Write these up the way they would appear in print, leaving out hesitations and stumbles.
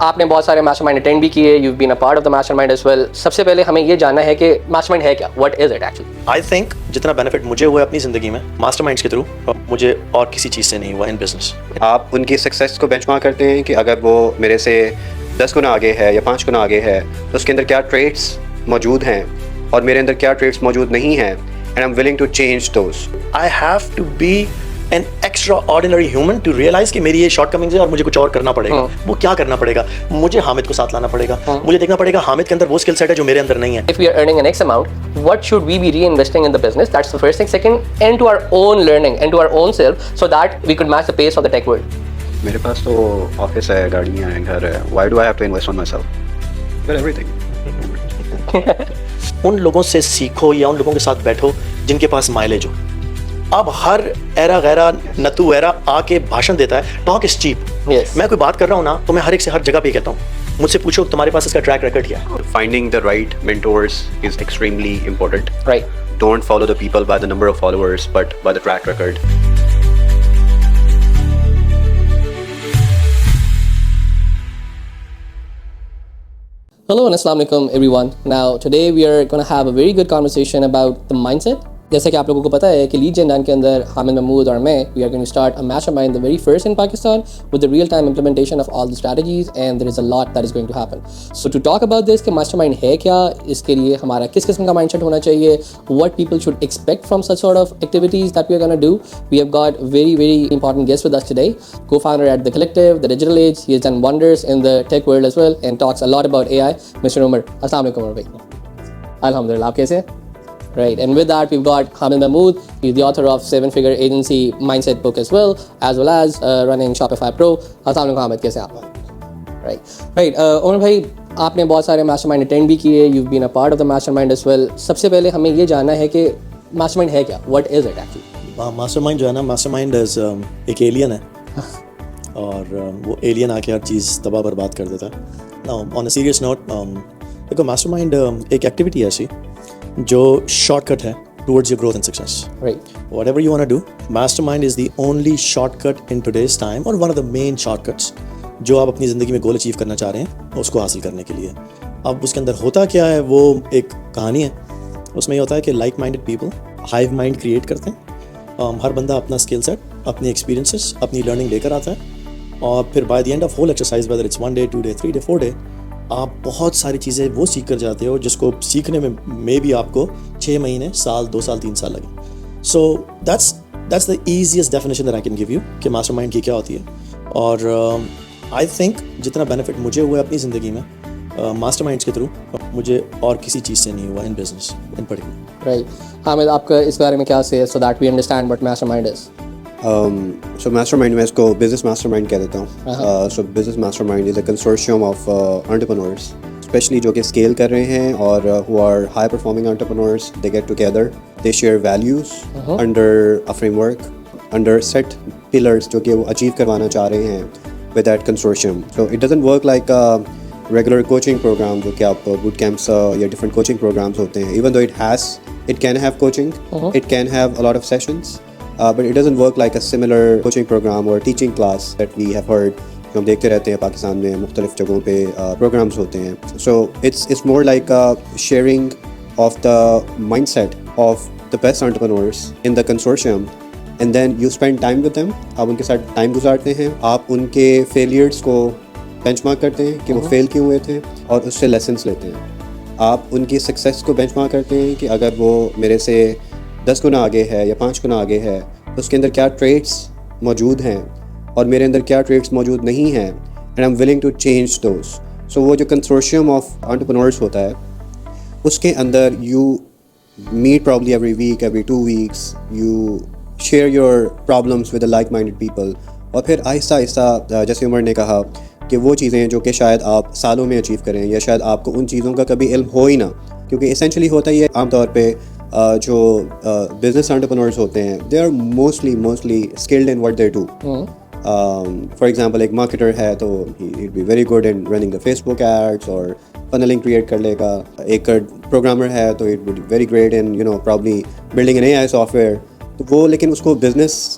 آپ نے بہت سارے ماسٹر مائنڈ اٹینڈ بھی کیے, you been a part of the mastermind as well. سب سے پہلے ہمیں یہ جاننا ہے کہ ماسٹر مائنڈ ہے کیا, what is it actually? I think جتنا بینیفٹ مجھے ہوا اپنی زندگی میں ماسٹر مائنڈس کے تھرو, مجھے اور کسی چیز سے نہیں ہوا ان بزنس. آپ ان کی سکسیس کو بینچ مارک کرتے ہیں کہ اگر وہ میرے سے 10 گنا آگے ہے یا 5 گنا آگے ہے تو اس کے اندر کیا ٹریٹس موجود ہیں اور میرے اندر کیا ٹریٹس موجود نہیں ہیں, and I am willing to change those. I have to be an extraordinary human to realise کہ میری یہ شارٹ کمنگز ہے اور مجھے کچھ اور کرنا پڑے گا. وہ کیا کرنا پڑے گا؟ مجھے حامد کو ساتھ لانا پڑے گا, مجھے دیکھنا پڑے گا حامد کے اندر وہ اسکل سیٹ ہے جو میرے اندر نہیں ہے. If we are earning an X amount, what should we be reinvesting in the business? That's the first thing. Second, into our own learning, into our own self, so that we could match the pace of the tech world. میرے پاس تو office ہے, گاڑیاں ہیں, گھر ہے. Why do I have to invest on myself? Will everything. ان لوگوں سے سیکھو یا ان لوگوں کے ساتھ بیٹھو جن کے پاس مائلیج ہو. اب ہر ایرا غیرہ نتو ایرا آ کے بھاشن دیتا ہے, ٹاک از چیپ. میں کوئی بات کر رہا ہوں نا تو میں ہر ایک سے ہر جگہ پہ کہتا ہوں, مجھ سے پوچھو تمہارے پاس اس کا ٹریک ریکارڈ کیا ہے. Finding the right mentors is extremely important. Right. Don't follow the people by the number of followers, but by the track record. Hello and Assalamu alaikum everyone. Now today we are going to have a very good conversation about the mindset. جیسا کہ آپ لوگوں کو پتہ ہے کہ lead جن کے اندر حامد محمود اور میں we are going to start a mastermind, the very first in Pakistan, with the real time implementation of all the strategies, and there is a lot that is going to happen. So to talk about this کہ master mind ہے کیا, اس کے لیے ہمارا کس قسم کا mind set ہونا چاہیے, what people should expect from such sort of activities that we are going to do, we have got very important guest with us today, co-founder at The Collective, The Digital Age. He has done wonders in the tech world as well and talks a lot about AI. Mr. Umar, assalamu alaikum bhai. Alhamdulillah, aap kaise hain? Right, and with that we've got Hamid Mahmood. He's the author of 7-Figure Agency Mindset book as well as running Shopify Pro. Assalamu alaikum Hamid, kaise hain aap? Right. Umar bhai, آپ نے بہت سارے master mind attend بھی کیے, you've been a part of the master mind as well. سب سے پہلے ہمیں یہ جاننا ہے کہ ماسٹر مائنڈ ہے کیا, what is it actually? Master mind جو ہے نا, ماسٹر مائنڈ ایک ایلین ہے اور وہ ایلین آ کے ہر چیز تباہ برباد کر دیتا ہے. آن اے سیریس نوٹ, دیکھو ماسٹر مائنڈ ایک ایکٹیویٹی ہے ایسی جو شارٹ کٹ ہے towards your growth and success. Whatever you want to do, mastermind is the only shortcut in today's time, اور one of the main shortcuts جو آپ اپنی زندگی میں گول اچیو کرنا چاہ رہے ہیں اس کو حاصل کرنے کے لیے. اب اس کے اندر ہوتا کیا ہے, وہ ایک کہانی ہے. اس میں یہ ہوتا ہے کہ like minded people hive mind create کرتے ہیں. ہر بندہ اپنا اسکل سیٹ, اپنی ایکسپیرینسز, اپنی لرننگ لے کر آتا ہے, اور پھر by the end of whole exercise, whether it's 1 day 2 day 3 day 4 day, آپ بہت ساری چیزیں وہ سیکھ کر جاتے ہو جس کو سیکھنے میں بھی آپ کو 6 مہینے, سال, 2 سال, 3 سال لگے. So that's the easiest definition that I can give you کہ ماسٹر مائنڈ کی کیا ہوتی ہے. اور آئی تھنک جتنا بینیفٹ مجھے ہوا اپنی زندگی میں ماسٹر مائنڈس کے تھرو, مجھے اور کسی چیز سے نہیں ہوا in business in particular. Right. Hamid, آپ کا اس بارے میں کیا سے so that we understand what mastermind is? So mastermind میں اس کو بزنس ماسٹر مائنڈ کہہ دیتا ہوں. So business mastermind is a consortium of entrepreneurs, especially جو کہ اسکیل کر رہے ہیں اور who are high performing entrepreneurs. They get together, they share values under a framework, under set pillars جو کہ وہ اچیو کروانا چاہ رہے ہیں with that consortium. So it doesn't work like regular coaching program جو کہ آپ بوٹ کیمپس یا ڈفرنٹ کوچنگ پروگرامس ہوتے ہیں. Even though it can have coaching, it can have a lot of sessions, but it doesn't work like a similar coaching program or teaching class that we have heard. جو ہم دیکھتے رہتے ہیں پاکستان میں مختلف جگہوں پہ پروگرامس ہوتے ہیں. So it's more like a sharing of the mindset of the best entrepreneurs in the consortium, and then you spend time with them. آپ ان کے ساتھ ٹائم گزارتے ہیں, آپ ان کے فیلیئرس کو بینچ مارک کرتے ہیں کہ وہ فیل کیوں ہوئے تھے, اور اس سے لیسنس لیتے ہیں. آپ ان کی سکسیس کو بینچ مارک کرتے ہیں کہ اگر وہ میرے سے 10 گنا آگے ہے یا 5 گنا آگے ہے تو اس کے اندر کیا ٹریٹس موجود ہیں اور میرے اندر کیا ٹریٹس موجود نہیں ہیں, and I am willing to change those. So وہ جو کنسورشیم آف انٹرپرینورس ہوتا ہے اس کے اندر you meet probably every week, every 2 weeks, you share your problems with like minded people, اور پھر آہستہ آہستہ جیسے عمر نے کہا کہ وہ چیزیں جو کہ شاید آپ سالوں میں اچیو کریں یا شاید آپ کو ان چیزوں کا کبھی علم ہو ہی نہ, کیونکہ اسینشلی ہوتا ہی ہے عام طور پہ جو بزنس انٹرپرینورس ہوتے ہیں they are mostly skilled in what they do. For example ایک مارکیٹر ہے تو he be very good in running the Facebook ads اور فنلنگ کریٹ کر لے گا. ایک پروگرامر ہے تو it would very great in probably building an A I software. تو وہ لیکن اس کو business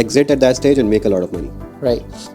exit at that stage and make a lot of money. Right.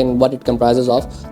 and what it comprises of.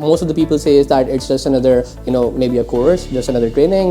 Most of the people say is that it's just another, maybe a course, just another training.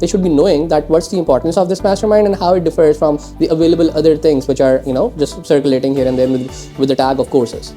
they should be knowing that what's the importance of this mastermind and how it differs from the available other things which are, just circulating here and there with the tag of courses.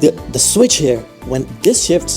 the switch here, when this shifts,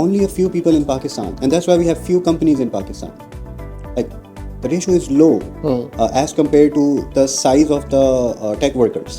Only a few people in Pakistan, and that's why we have few companies in Pakistan. Like the ratio is low as compared to the size of the tech workers.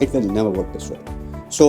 It will never work this way. So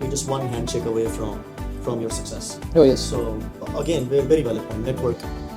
you're just one handshake away from your success. Oh yes. So again, very valid point. Network,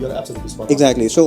You're absolutely spot on. Exactly. So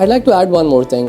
I'd like to add one more thing.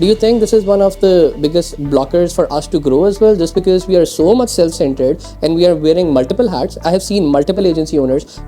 do you think this is one of the biggest blockers for us to grow as well, just because we are so much self-centered and we are wearing multiple hats? I have seen multiple agency owners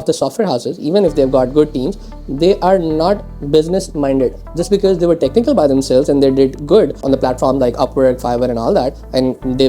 of the software houses, even if they've got good teams, they are not business minded. Just because they were technical by themselves and they did good on the platform like Upwork, Fiverr and all that, and they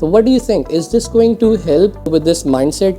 So what do you think, is this going to help with this mindset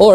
or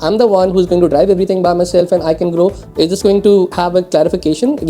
I'm the one who's going to drive everything by myself and I can grow, is this going to have a clarification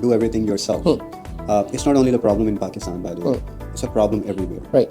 do everything yourself, it's not only the problem in Pakistan, by the way. It's a problem everywhere. Right.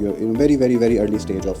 you're in a very early stage of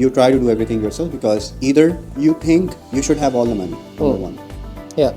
you try to do everything yourself because either you think you should have all the money, number one. Yeah.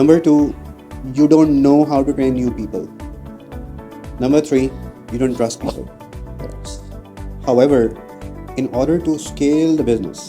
Number 2, you don't know how to train new people. Number 3, you don't trust people. However, in order to scale the business,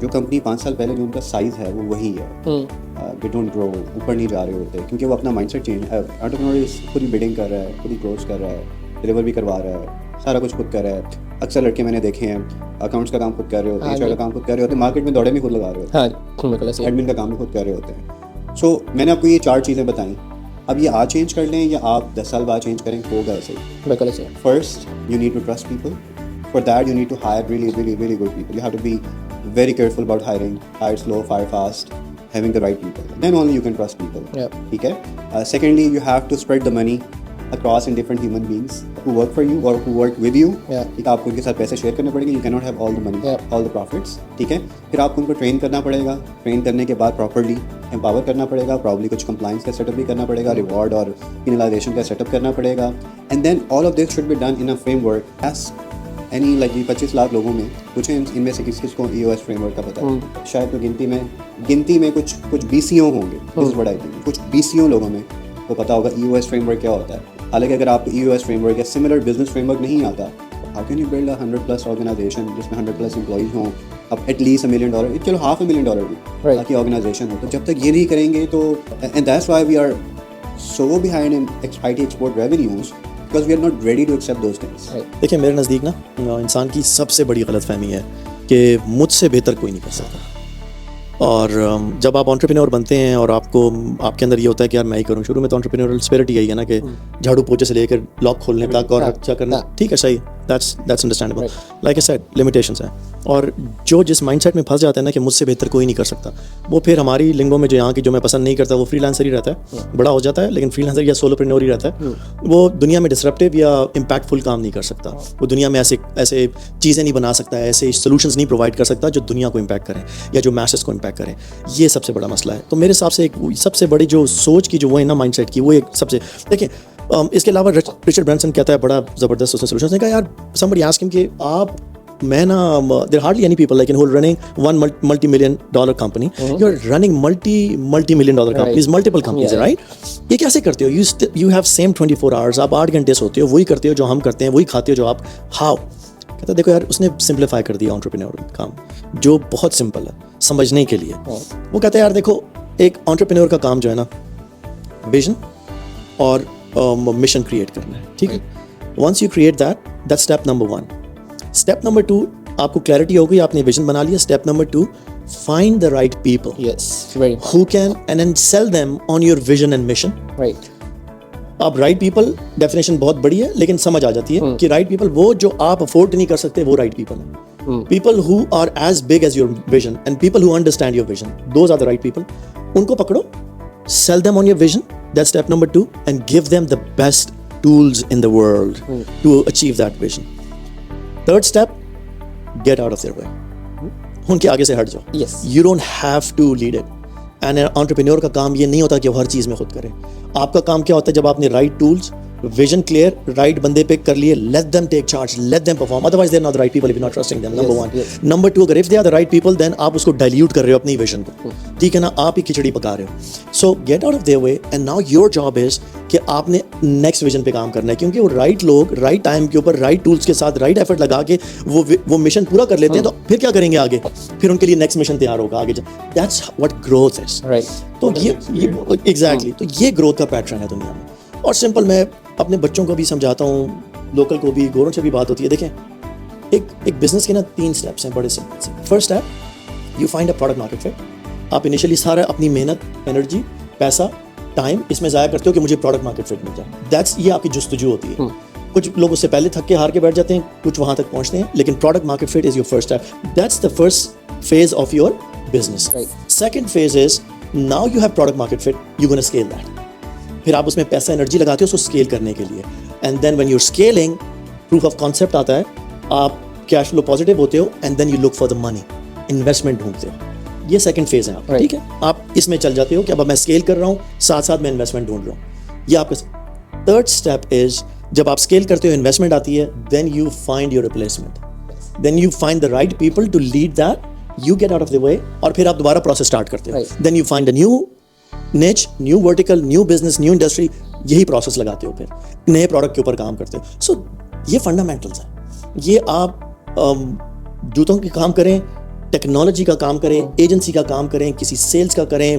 جو company 5 سال پہلے جو ان کا size ہے وہ وہی ہے. They don't grow, اوپر نہیں جا رہے ہوتے کیونکہ وہ اپنا مائنڈ سیٹ چینج. انٹرپرینور خود ہی بلڈنگ کر رہا ہے, خود ہی گروز کر رہا ہے, ڈلیور بھی کروا رہا ہے, سارا کچھ خود کر رہا ہے. اکثر لڑکے میں نے دیکھے ہیں اکاؤنٹس کا کام خود کر رہے ہوتے ہیں, HR کا کام خود کر رہے ہوتے ہیں, مارکیٹ میں دوڑے بھی خود لگا رہے ہوتے ہیں, ایڈمن کا کام بھی خود کر رہے ہوتے ہیں. سو میں نے آپ کو یہ 4 چیزیں بتائیں. اب یہ آج چینج کر لیں یا آپ 10 سال بعد چینج کریں, ہوگا ایسے ہی. First you need to trust people. For that, you need to hire really, really, really good people. You have to be very careful about hiring. Hire slow, fire fast, having the right people. Then only you can trust people. Yep. Okay? Secondly, you have to spread the money across in different human beings who work for you or who work with you. Yeah. آپ کو ان کے ساتھ پیسے share کرنے پڑیں گے. You cannot have all the money, all the profits. ٹھیک ہے. پھر آپ کو ان کو ٹرین کرنا پڑے گا. ٹرین کرنے کے بعد پراپرلی امپاور کرنا پڑے گا. پرابلی کچھ کمپلائنس کا سیٹ اپ بھی کرنا پڑے گا. ریوارڈ اور پینلائزیشن کا سیٹ اپ کرنا پڑے گا. And then all of this should be done in a framework. As any like 25 lakh لوگوں میں پوچھیں ان میں سے کس کس کو EOS فریم ورک کا پتہ ہے؟ شاید تو گنتی میں کچھ BCO ہوں گے. کچھ BCO لوگوں میں کو پتہ ہوگا EOS فریم ورک کیا ہوتا ہے. حالانکہ اگر آپ کو EOS فریم ورک یا سملر بزنس فریم ورک نہیں آتا, how can you build 100+ organization جس میں 100+ امپلائیز ہوں, اب ایٹ لیسٹ $1 ملین, چلو $500,000 بھی تاکہ آرگنائزیشن ہو. تو جب تک یہ نہیں کریں گے تو and that's why we are so behind in IT export revenues because we are not ready to accept those things. دیکھیں میرے نزدیک نا انسان کی سب سے بڑی غلط فہمی ہے کہ مجھ سے بہتر کوئی نہیں کر سکتا. اور جب آپ انٹرپرینور بنتے ہیں اور آپ کے اندر یہ ہوتا ہے کہ یار میں ہی کروں. شروع میں تو انٹرپرینورل اسپرٹ ہی ہے نا کہ جھاڑو پوچھے سے لے کر لاک کھولنے تک اور اچھا کرنا. ٹھیک ہے, صحیح, that's understandable. Like I said, limitations ہیں. اور جو جس مائنڈ سیٹ میں پھنس جاتا ہے نا کہ مجھ سے بہتر کوئی نہیں کر سکتا, وہ پھر ہماری لنگوں میں جو یہاں کی جو میں پسند نہیں کرتا وہ فری لانسر ہی رہتا ہے. بڑا ہو جاتا ہے لیکن فری لانسر یا سولوپرینور ہی رہتا ہے. وہ دنیا میں ڈسرپٹیو یا امپیکٹ فل کام نہیں کر سکتا. وہ دنیا میں ایسے چیزیں نہیں بنا سکتا, ایسے سولوشنز نہیں پرووائڈ کر سکتا جو دنیا کو امپیکٹ کریں یا جو میسز کو امپیکٹ کریں. یہ سب سے بڑا مسئلہ ہے. تو میرے حساب سے ایک سب سے بڑی جو سوچ کی جو وہ ہے نا مائنڈ سیٹ کی, وہ ایک سب سے دیکھیں. اس کے علاوہ رچرڈ برینسن کہتا ہے بڑا زبردست اس نے سولوشن نے کہا, یار somebody asked him کہ میں نا there are hardly any people like who are running one multi-million-dollar company. You are running multi-million-dollar companies, multiple companies, right? یہ کیسے کرتے ہو؟ You have same 24 hours. آپ 8 گھنٹے سوتے ہو, وہی کرتے ہو جو ہم کرتے ہیں, وہی کھاتے ہو جو آپ. How? کہتا دیکھو یار, اس نے سمپلیفائی کر دیا انٹرپرینور کام جو بہت سمپل ہے سمجھنے کے لیے. وہ کہتا ہے یار دیکھو, ایک انٹرپرینور کا کام جو ہے نا ویژن اور مشن کریٹ کرنا ہے. ٹھیک ہے, once you create that step number 1. Step number 2, آپ کو کلیئرٹی ہو گئی, آپ نے ویژن بنا لیا. Step number 2, find the right people who can and then sell them on your vision and mission. Right. اب رائٹ پیپل ڈیفینیشن بہت بڑی ہے لیکن سمجھ آ جاتی ہے کہ رائٹ پیپل وہ جو آپ افورڈ نہیں کر سکتے, وہ رائٹ پیپل ہیں. People who are as big as your vision and people who understand your vision, those are the right people. ان کو پکڑو, sell them on your vision, that's step number 2, and give them the best tools in the world to achieve that vision. Third step, get out of their way. ان کے آگے سے ہٹ جاؤ. You don't have to lead it. And entrepreneur کا کام یہ نہیں ہوتا کہ وہ ہر چیز میں خود کرے. آپ کا کام کیا ہوتا ہے, جب آپ نے right tools, vision clear, right بندے پہ کر لیے, let them take charge, let them perform. Otherwise they are not right people if you not trusting them. Number 1. Number 2, اگر if they are the right people then آپ اس کو dilute کر رہے ہو اپنی ویژن کو. ٹھیک ہے نا, آپ ہی کھچڑی پکا رہے ہو. So get out of their way and now your job is کہ آپ نے نیکسٹ ویژن پہ کام کرنا ہے. کیونکہ وہ رائٹ لوگ رائٹ ٹائم کے اوپر رائٹ ٹولس کے ساتھ رائٹ ایفرٹ لگا کے وہ مشن پورا کر لیتے ہیں, تو پھر کیا کریں گے آگے, پھر ان کے لیے نیکسٹ مشن تیار ہوگا آگے. That's what growth is. تو یہ ایگزیکٹلی, تو یہ گروتھ کا پیٹرن ہے دنیا میں. اور سمپل میں اپنے بچوں کو بھی سمجھاتا ہوں, لوکل کو بھی, گوروں سے بھی بات ہوتی ہے. دیکھیں, ایک بزنس کے نا 3 اسٹیپس ہیں بڑے سمپل سے. First step, you find a product market fit. آپ انیشلی سارا اپنی محنت, انرجی, پیسہ, ٹائم اس میں ضائع کرتے ہو کہ مجھے پروڈکٹ مارکیٹ فٹ مل جائے. دیٹس, یہ آپ کی جستجو ہوتی ہے. کچھ لوگ اس سے پہلے تھک کے ہار کے بیٹھ جاتے ہیں, کچھ وہاں تک پہنچتے ہیں, لیکن product market fit is your first step. That's the first phase of your business. Second phase is, now you have product market fit, you gonna scale that. پھر آپ اس میں پیسہ انرجی لگاتے ہو اس کو اسکیل کرنے کے لیے. And then when you scaling, proof of concept آتا ہے, آپ کیش فلو پازیٹیو ہوتے ہو, and then you look for the money, investment ڈھونڈتے ہو. یہ سیکنڈ فیز ہے آپ. ٹھیک ہے, آپ اس میں چل جاتے ہو کہ اب میں اسکیل کر رہا ہوں, ساتھ ساتھ میں انویسٹمنٹ ڈھونڈ رہا ہوں. یہ آپ کا تھرڈ اسٹیپ از, جب آپ اسکیل کرتے ہو, انویسٹمنٹ آتی ہے, then you find your replacement, then you find the right people to lead that, you get out of the way, اور پھر آپ دوبارہ پروسیس اسٹارٹ کرتے ہو. Then you find a new niche, new vertical, new business, new industry, یہی process لگاتے ہو, پھر نئے پروڈکٹ کے اوپر کام کرتے ہو. سو یہ فنڈامنٹلس ہیں. یہ آپ جوتوں کے کام کریں, ٹیکنالوجی کا کام کریں, ایجنسی کا کام کریں, کسی سیلس کا کریں,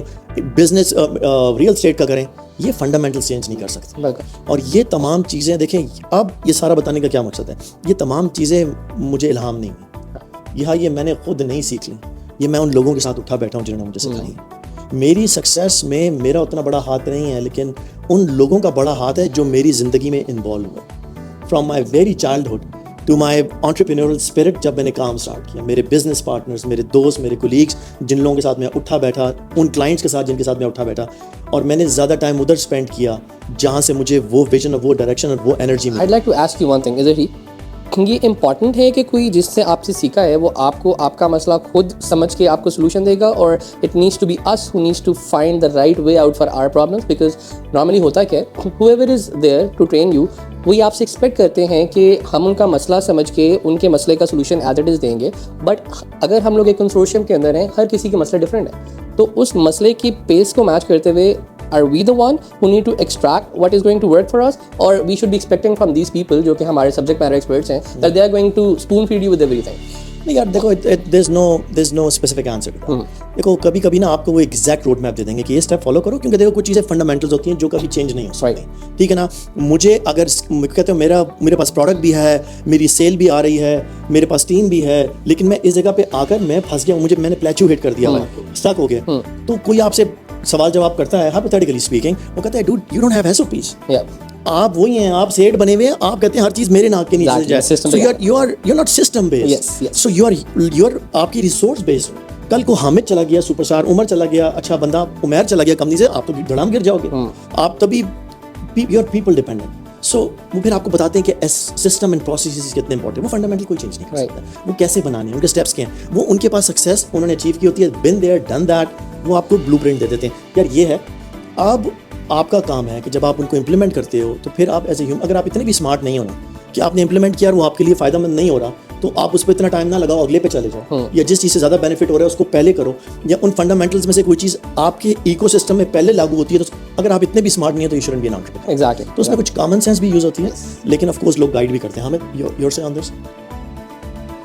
بزنس ریئل اسٹیٹ کا کریں, یہ فنڈامنٹل چینج نہیں کر سکتے. اور یہ تمام چیزیں دیکھیں, اب یہ سارا بتانے کا کیا مقصد ہے, یہ تمام چیزیں مجھے الہام نہیں ہیں, یہ میں نے خود نہیں سیکھ لی, یہ میں ان لوگوں کے ساتھ اٹھا بیٹھا ہوں جنہوں نے مجھے سکھائی ہیں. میری سکسیس میں میرا اتنا بڑا ہاتھ نہیں ہے, لیکن ان لوگوں کا بڑا ہاتھ ہے جو میری زندگی میں انوالو ہوئے. From my very childhood to my entrepreneurial spirit, جب میں نے کام اسٹارٹ کیا, میرے بزنس پارٹنرز, میرے دوست, میرے کولیگس, جن لوگوں کے ساتھ میں اٹھا بیٹھا, ان کلائنٹس کے ساتھ جن کے ساتھ میں اٹھا بیٹھا, اور میں نے زیادہ ٹائم ادھر اسپینڈ کیا جہاں سے مجھے وہ ویژن اور وہ ڈائریکشن اور وہ انرجی ملی. I'd like to ask you one thing, is it یہ امپورٹنٹ ہے کہ کوئی جس سے آپ سے سیکھا ہے وہ آپ کو آپ کا مسئلہ خود سمجھ کے آپ کو سولوشن دے گا, اور it needs to be us who needs to find the right way out for our problems, because normally ہوتا کیا ہے, whoever is there to train you, وہی آپ سے ایکسپیکٹ کرتے ہیں کہ ہم ان کا مسئلہ سمجھ کے ان کے مسئلے کا سولوشن ایز اٹ از دیں گے. بٹ اگر ہم لوگ ایک کنسورشیم کے اندر ہیں, ہر کسی کے مسئلے ڈفرینٹ ہے, تو اس مسئلے کی پیس کو میچ کرتے ہوئے are we the one who need to extract what is going to work for us, or we should be expecting from these people جو کہ ہمارے subject matter experts ہیں, that they are going to spoon feed you with everything. نہیں یار دیکھو, there's no specific answer to that. دیکھو کبھی کبھی نا آپ کو وہ ایگزیکٹ روڈ میپ دے دیں گے کہ یہ اسٹیپ فالو کرو, کیونکہ دیکھو کچھ چیزیں فنڈامنٹلز ہوتی ہیں جو کبھی چینج نہیں ہو سکتی, ٹھیک ہے نا. مجھے اگر کہتے ہو میرے پاس پروڈکٹ بھی ہے, میری سیل بھی آ رہی ہے, میرے پاس ٹیم بھی ہے, لیکن میں اس جگہ پہ آ کر میں پھنس گیا, میں نے پلیچو ہٹ کر دیا, اسٹک ہو گیا, تو کوئی آپ سے سوال جواب کرتا ہے ہائپوتھیٹیکلی اسپیکنگ, وہ کہتا ہے ڈوڈ یو ڈونٹ ہیو SOPs. آپ وہی ہیں, آپ سیٹ بنے ہوئے ہیں, آپ کہتے ہیں ہر چیز میرے ناک کے نیچے جائے. So you're not system based. So you're آپ کی ریسورس بیسڈ. کل کو حامد چلا گیا سپر اسٹار, عمر چلا گیا, اچھا بندہ عمیر چلا گیا کمپنی سے, آپ تو دھڑام گر جاؤ گے, آپ تبھی یو آر پیپل ڈیپینڈنٹ. سو وہ پھر آپ کو بتاتے ہیں کہ سسٹم اینڈ پروسیسز کتنے امپورٹنٹ. وہ فنڈامنٹل کوئی چینج نہیں کر سکتا, وہ کیسے بنانے ہیں, ان کے اسٹیپس کیا ہیں, وہ ان کے پاس سکسیس انہوں نے اچیو کی ہوتی ہے, بن دیئر ڈن دیٹ, وہ آپ کو بلو پرنٹ دے دیتے ہیں. یار یہ ہے, اب آپ کا کام ہے کہ جب آپ ان کو امپلیمنٹ کرتے ہو تو پھر آپ ایز اے ہیومن, اگر آپ اتنے بھی اسمارٹ نہیں ہونا کہ آپ نے امپلیمنٹ کیا اور وہ آپ کے لیے فائدہ مند نہیں ہو رہا, تو آپ اس پہ اتنا ٹائم نہ لگاؤ, اگلے پہ چلے جاؤ, یا جس چیز سے زیادہ بینیفٹ ہو رہا ہے اس کو پہلے کرو, یا ان فنڈامنٹلز میں سے کوئی چیز آپ کے ایکو سسٹم میں پہلے لاگو ہوتی ہے, تو اگر آپ اتنے بھی اسمارٹ نہیں ہیں تو you shouldn't be an entrepreneur. Exactly, تو اس میں کچھ کامن سینس بھی یوز ہوتی ہے, لیکن آف کورس لوگ گائیڈ بھی کرتے ہیں ہمیں. یور سے آن دس.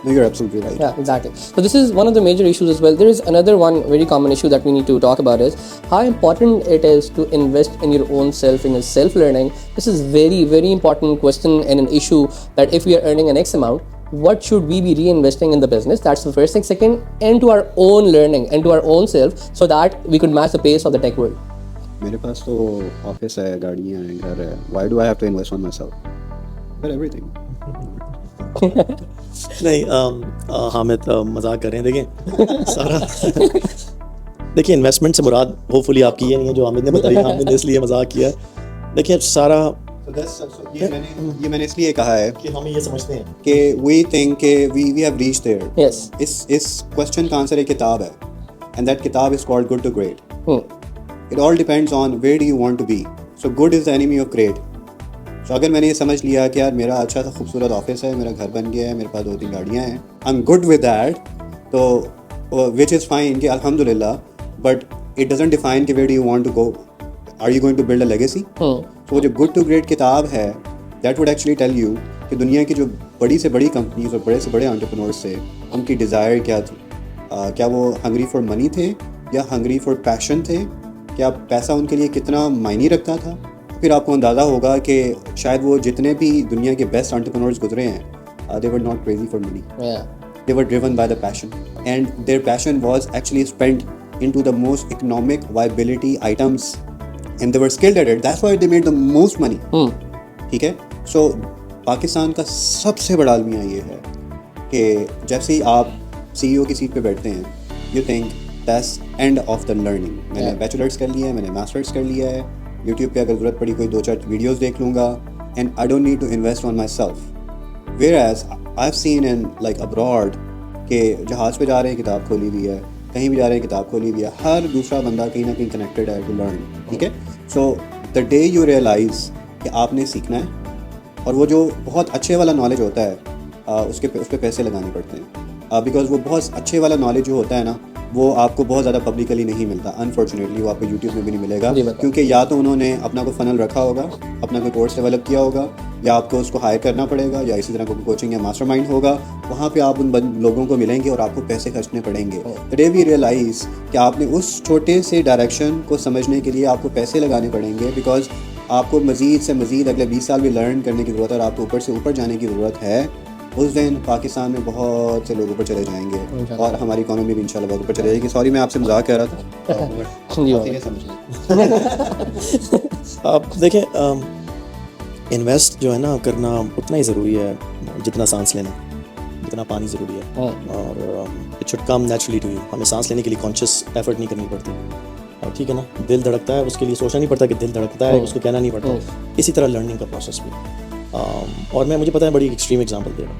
No, you're absolutely right. Yeah, exactly. So this is one of the major issues as well. There is another one very common issue that we need to talk about is how important it is to invest in your own self, in your self-learning. This is very, very important question and an issue that if we are earning an X amount, what should we be reinvesting in the business? That's the first thing. Second, into our own learning, into our own self, so that we could match the pace of the tech world. میرے پاس تو office ہے, گاڑیاں ہیں, گھر ہے. Why do I have to invest on myself? For everything. نہیں حامد مذاق کر رہے ہیں. دیکھیں سارا دیکھیں انویسٹمنٹ سے مراد ہوپ فلی آپ کی یہ نہیں ہے جو حامد نے بتائی, حامد نے اس لیے مذاق کیا. دیکھیں سارا یہ میں نے اس لیے کہا ہے کہ ہم یہ سمجھتے ہیں کہ وی تھنک کہ we have reach there. Yes. اس کوشچن کا آنسر ایک کتاب ہے, اینڈ دیٹ کتاب is called good to great. It all depends on where do you want to be. So good is the enemy of great. So اگر میں نے یہ سمجھ لیا کہ یار میرا اچھا سا خوبصورت آفس ہے, میرا گھر بن گیا ہے, میرے پاس 2-3 گاڑیاں ہیں, I am good with that, تو وچ از فائن کہ الحمد للہ, بٹ اٹ ڈزنٹ ڈیفائن کہ where do you want to go. Are you going to build a legacy? تو وہ جو گڈ ٹو گریٹ کتاب ہے, that would actually tell you کہ دنیا کی جو بڑی سے بڑی کمپنیز اور بڑے سے بڑے انٹرپرینورس تھے, ان کی ڈیزائر کیا تھی. کیا وہ ہنگری فار منی تھے یا ہنگری فار پیشن تھے؟ کیا پیسہ ان کے لیے کتنا معنی رکھتا تھا؟ پھر آپ کو اندازہ ہوگا کہ شاید وہ جتنے بھی دنیا کے بیسٹ انٹرپرینورز گزرے ہیں, they were not crazy for money. They were driven by the passion, and their passion was actually spent into the most economic viability items, and they were skilled at it. That's why they made the most money. ٹھیک ہے. سو پاکستان کا سب سے بڑا المیہ یہ ہے کہ جیسے ہی آپ CEO کی سیٹ پہ بیٹھتے ہیں, you think that's and of the learning. میں نے بیچلرس کر لیا ہے, میں نے ماسٹرس کر لیا ہے, یوٹیوب پہ اگر ضرورت پڑی کوئی 2-4 ویڈیوز دیکھ لوں گا, and I don't need to invest on myself. Whereas I have seen in like abroad کہ جہاز پہ جا رہے ہیں کتاب کھولی ہوئی ہے, کہیں بھی جا رہے ہیں کتاب کھولی ہوئی ہے, ہر دوسرا بندہ کہیں نہ کہیں کنیکٹیڈ ہے ٹو لرن. ٹھیک ہے. So the day you realize کہ آپ نے سیکھنا ہے, اور وہ جو بہت اچھے والا نالج ہوتا ہے اس پہ پیسے لگانے پڑتے ہیں, بیکاز وہ بہت اچھے والا نالج جو ہوتا ہے نا, وہ آپ کو بہت زیادہ پبلکلی نہیں ملتا. انفارچونیٹلی وہ آپ کو یوٹیوب میں بھی نہیں ملے گا, کیونکہ یا تو انہوں نے اپنا کوئی فنل رکھا ہوگا, اپنا کوئی کورس ڈیولپ کیا ہوگا, یا آپ کو اس کو ہائر کرنا پڑے گا, یا اسی طرح کوئی کوچنگ یا ماسٹر مائنڈ ہوگا, وہاں پہ آپ ان لوگوں کو ملیں گے اور آپ کو پیسے خرچنے پڑیں گے. ٹوڈے وی ریئلائز کہ آپ نے اس چھوٹے سے ڈائریکشن کو سمجھنے کے لیے آپ کو پیسے لگانے پڑیں گے, بیکاز آپ کو مزید سے مزید اگلے 20 سال بھی لرن کرنے کی ضرورت ہے, اور آپ کو اوپر سے اوپر جانے کی ضرورت ہے. اس دن پاکستان میں بہت سے لوگ اوپر چلے جائیں گے, اور ہماری اکانومی بھی انشاءاللہ بہت اوپر چلے جائے گی. سوری میں آپ سے مذاق کر رہا تھا. آپ دیکھیں انویسٹ جو ہے نا کرنا اتنا ہی ضروری ہے جتنا سانس لینا, جتنا پانی ضروری ہے, اور it should come naturally to you. ہمیں سانس لینے کے لیے کانشیس ایفرٹ نہیں کرنی پڑتی, ٹھیک ہے نا. دل دھڑکتا ہے, اس کے لیے سوچنا نہیں پڑتا کہ دل دھڑکتا ہے, اس کو کہنا نہیں پڑتا. اسی طرح لرننگ کا پروسیس بھی. اور مجھے پتہ ہے بڑی ایکسٹریم ایگزامپل دے رہا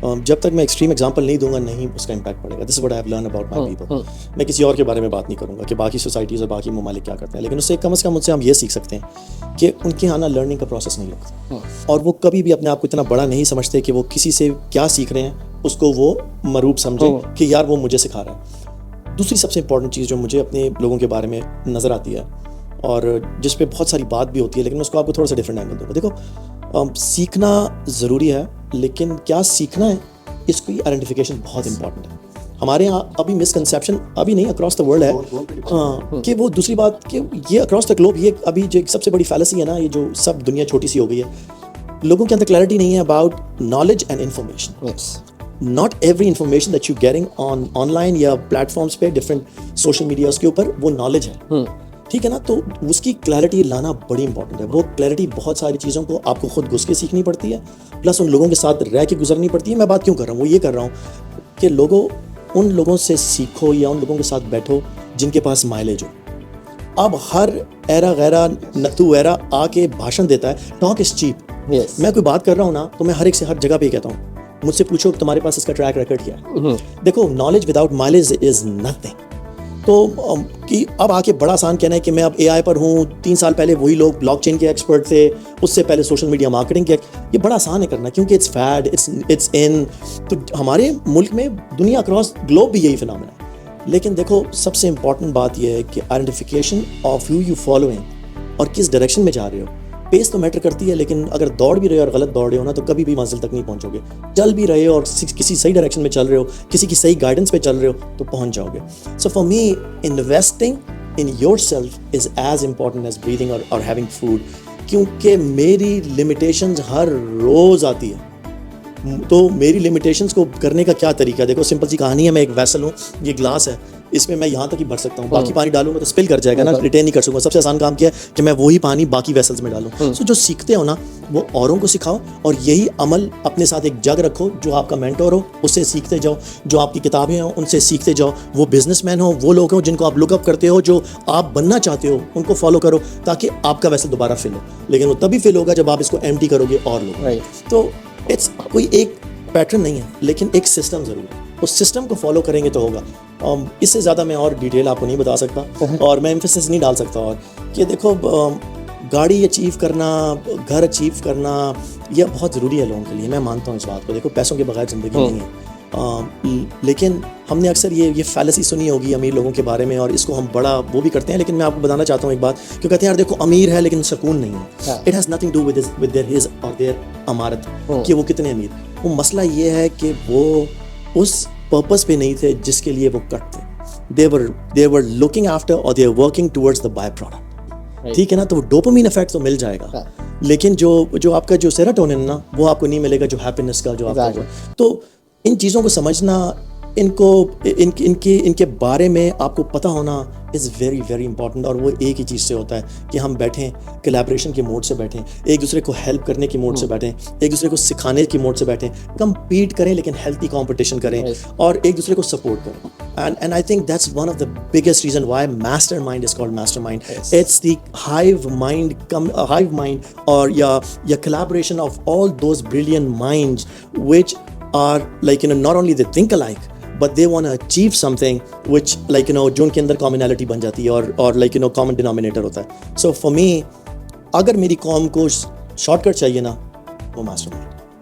ہوں, جب تک میں ایکسٹریم ایگزامپل نہیں دوں گا نہیں اس کا امپیکٹ پڑے گا. This is what I have learn about my people. میں کسی اور کے بارے میں بات نہیں کروں گا کہ باقی سوسائٹیز اور باقی ممالک کیا کرتے ہیں, لیکن اس سے کم از کم ہم یہ سیکھ سکتے ہیں کہ ان کے یہاں لرننگ کا پروسیس نہیں ہوتا, اور وہ کبھی بھی اپنے آپ کو اتنا بڑا نہیں سمجھتے کہ وہ کسی سے کیا سیکھ رہے ہیں اس کو وہ مروب سمجھیں کہ یار وہ مجھے سکھا رہا ہے. دوسری سب سے امپورٹنٹ چیز جو مجھے اپنے لوگوں کے بارے میں نظر آتی ہے, اور جس پہ بہت ساری بات بھی ہوتی ہے, لیکن اس کو آپ کو تھوڑا سا ڈفرینٹ اینگل دوں گا. دیکھو سیکھنا ضروری ہے, لیکن کیا سیکھنا ہے اس کی آئیڈینٹیفیکیشن بہت امپورٹنٹ ہے. ہمارے یہاں ابھی مسکنسیپشن ابھی نہیں اکراس دا ورلڈ ہے کہ وہ دوسری بات کہ یہ اکراس دا گلوب, یہ ابھی جو سب سے بڑی فیلسی ہے نا, یہ جو سب دنیا چھوٹی سی ہو گئی ہے, لوگوں کے اندر کلیئرٹی نہیں ہے about knowledge and information. Not every information that you getting on line یا پلیٹفارمس پہ ڈفرینٹ سوشل میڈیاز کے اوپر وہ نالج ہے, ٹھیک ہے نا. تو اس کی کلیئرٹی لانا بڑی امپورٹنٹ ہے. وہ کلیئرٹی بہت ساری چیزوں کو آپ کو خود گھس کے سیکھنی پڑتی ہے, پلس ان لوگوں کے ساتھ رہ کے گزرنی پڑتی ہے. میں بات کیوں کر رہا ہوں, وہ یہ کر رہا ہوں کہ ان لوگوں سے سیکھو یا ان لوگوں کے ساتھ بیٹھو جن کے پاس مائلیج ہو. اب ہر ایرا غیرہ نتو ایرا آ کے بھاشن دیتا ہے, ٹاک از چیپ. میں کوئی بات کر رہا ہوں نا تو میں ہر ایک سے ہر جگہ پہ یہ کہتا ہوں, مجھ سے پوچھو کہ تمہارے پاس اس کا ٹریک ریکارڈ کیا ہے. دیکھو knowledge without mileage is nothing. تو کہ اب آ کے بڑا آسان کہنا ہے کہ میں اب اے آئی پر ہوں, 3 سال پہلے وہی لوگ بلاک چین کے ایکسپرٹ تھے, اس سے پہلے سوشل میڈیا مارکیٹنگ کے, یہ بڑا آسان ہے کرنا کیونکہ اٹس فیڈ, اٹس ان. تو ہمارے ملک میں دنیا اکراس گلوب بھی یہی فنامنا ہے. لیکن دیکھو سب سے امپورٹنٹ بات یہ ہے کہ آئیڈینٹیفیکیشن آف یو فالوئنگ اور کس ڈائریکشن میں جا رہے ہو. پیس تو میٹر کرتی ہے, لیکن اگر دوڑ بھی رہے ہو اور غلط دوڑ رہے ہو نا تو کبھی بھی منزل تک نہیں پہنچو گے. چل بھی رہے ہو اور کسی صحیح ڈائریکشن میں چل رہے ہو, کسی کی صحیح گائیڈنس پہ چل رہے ہو تو پہنچ جاؤ گے. So for me investing in yourself is as important as breathing or having food, کیونکہ میری لمیٹیشنز ہر روز آتی ہے. تو میری لمیٹیشنز کو کرنے کا کیا طریقہ ہے؟ دیکھو سمپل سی کہانی ہے, میں ایک ویسل ہوں, یہ گلاس ہے, اس میں یہاں تک ہی بھر سکتا ہوں, باقی پانی ڈالوں گا تو اسپل کر جائے گا نا, ریٹین نہیں کر سکوں گا. سب سے آسان کام کیا ہے کہ میں وہی پانی باقی ویسلز میں ڈالوں. سو جو سیکھتے ہو نا وہ اوروں کو سکھاؤ, اور یہی عمل اپنے ساتھ ایک جگ رکھو, جو آپ کا مینٹور ہو اس سے سیکھتے جاؤ, جو آپ کی کتابیں ہوں ان سے سیکھتے جاؤ, وہ بزنس مین ہو, وہ لوگ ہوں جن کو آپ لک اپ کرتے ہو, جو آپ بننا چاہتے ہو ان کو فالو کرو, تاکہ آپ کا ویسل دوبارہ فل ہو. لیکن وہ تبھی فل ہوگا جب آپ اس کو ایمٹی کرو گے اور لوگ. تو اٹس کوئی ایک پیٹرن نہیں ہے, لیکن ایک سسٹم ضرور ہے. اس سسٹم کو فالو کریں گے تو ہوگا. اس سے زیادہ میں اور ڈیٹیل آپ کو نہیں بتا سکتا, اور میں ایمفیسس نہیں ڈال سکتا. اور کہ دیکھو گاڑی اچیو کرنا, گھر اچیو کرنا, یہ بہت ضروری ہے لوگوں کے لیے. میں مانتا ہوں اس بات کو. دیکھو پیسوں کے بغیر زندگی نہیں ہے, لیکن ہم نے اکثر یہ فیلسی سنی ہوگی امیر لوگوں کے بارے میں, اور اس کو ہم بڑا وہ بھی کرتے ہیں. لیکن میں آپ کو بتانا چاہتا ہوں ایک بات, کیوں کہتے ہیں یار دیکھو امیر ہے لیکن سکون نہیں ہے. It has nothing to with their ہز اور دیئر امارت, کہ وہ کتنے امیر. وہ مسئلہ یہ ہے کہ وہ اس پرپس پہ نہیں تھے جس کے لیے وہ کٹ تھے. they were looking after or they were working towards the by product. ٹھیک ہے نا. تو وہ ڈوپامین افیکٹ تو مل جائے گا, لیکن جو آپ کا جو سیروٹونن نا وہ آپ کو نہیں ملے گا, جو ہیپینس کا جو آپ کا. تو ان چیزوں کو سمجھنا, ان کے بارے میں آپ کو پتہ ہونا از ویری ویری امپورٹنٹ. اور وہ ایک ہی چیز سے ہوتا ہے کہ ہم بیٹھیں کلیبریشن کے موڈ سے بیٹھیں, ایک دوسرے کو ہیلپ کرنے کے موڈ سے بیٹھیں, ایک دوسرے کو سکھانے کے موڈ سے بیٹھیں, کمپیٹ کریں لیکن ہیلتھی کمپٹیشن کریں, اور ایک دوسرے کو سپورٹ کریں. And I think that's one of the biggest reason why mastermind is called mastermind. It's the hive mind or your collaboration of all those brilliant minds which are like, not only they think alike, but they want to achieve something which like, جو ان کے اندر commonality بن جاتی ہے, اور like, common denominator ہوتا ہے. So for me, اگر میری قوم کو شارٹ کٹ چاہیے نا, وہ master mind.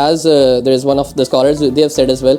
as there is one of the scholars, they have said as well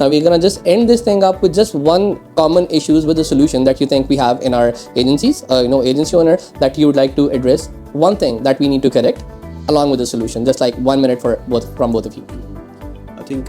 Now we're gonna just end this thing up with just one common issues with the solution that you think we have in our agencies, agency owner, that you would like to address. One thing that we need to correct along with the solution, just like 1 minute from both of you. I think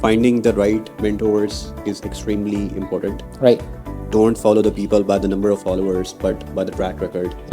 Finding the right mentors is extremely important. Right. Don't follow the people by the number of followers but by the track record,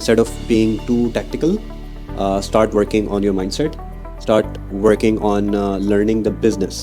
instead of being too tactical, start working on your mindset, start working on learning the business.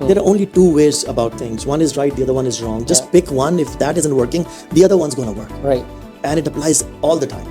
There are only two ways about things. One is right, the other one is wrong. Just pick one. If that isn't working, the other one's going to work. Right. And it applies all the time.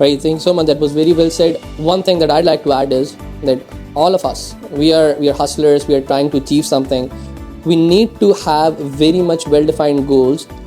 Right, thank you so much. That was very well said. One thing that I'd like to add is that all of us, we are hustlers. We are trying to achieve something. We need to have very much well-defined goals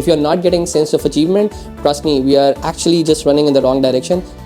If you are not getting sense of achievement, trust me, we are actually just running in the wrong direction.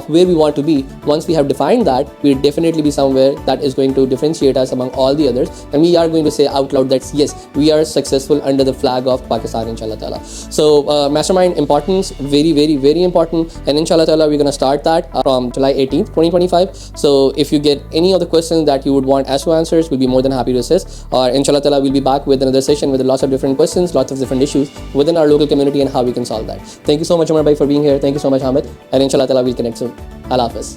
of where we want to be. Once we have defined that, we'll definitely be somewhere that is going to differentiate us among all the others, and we are going to say out loud that yes, we are successful under the flag of Pakistan, inshallah ta'ala. So mastermind importance, very very very important, and inshallah ta'ala we're going to start that from July 18th 2025. So if you get any of the questions that you would want us to answer, we'll be more than happy to assist. Or inshallah ta'ala we'll be back with another session with lots of different questions, lots of different issues within our local community and how we can solve that. Thank you so much Umar bhai for being here. Thank you so much Hamid, and inshallah ta'ala we'll connect soon. Allah Hafiz.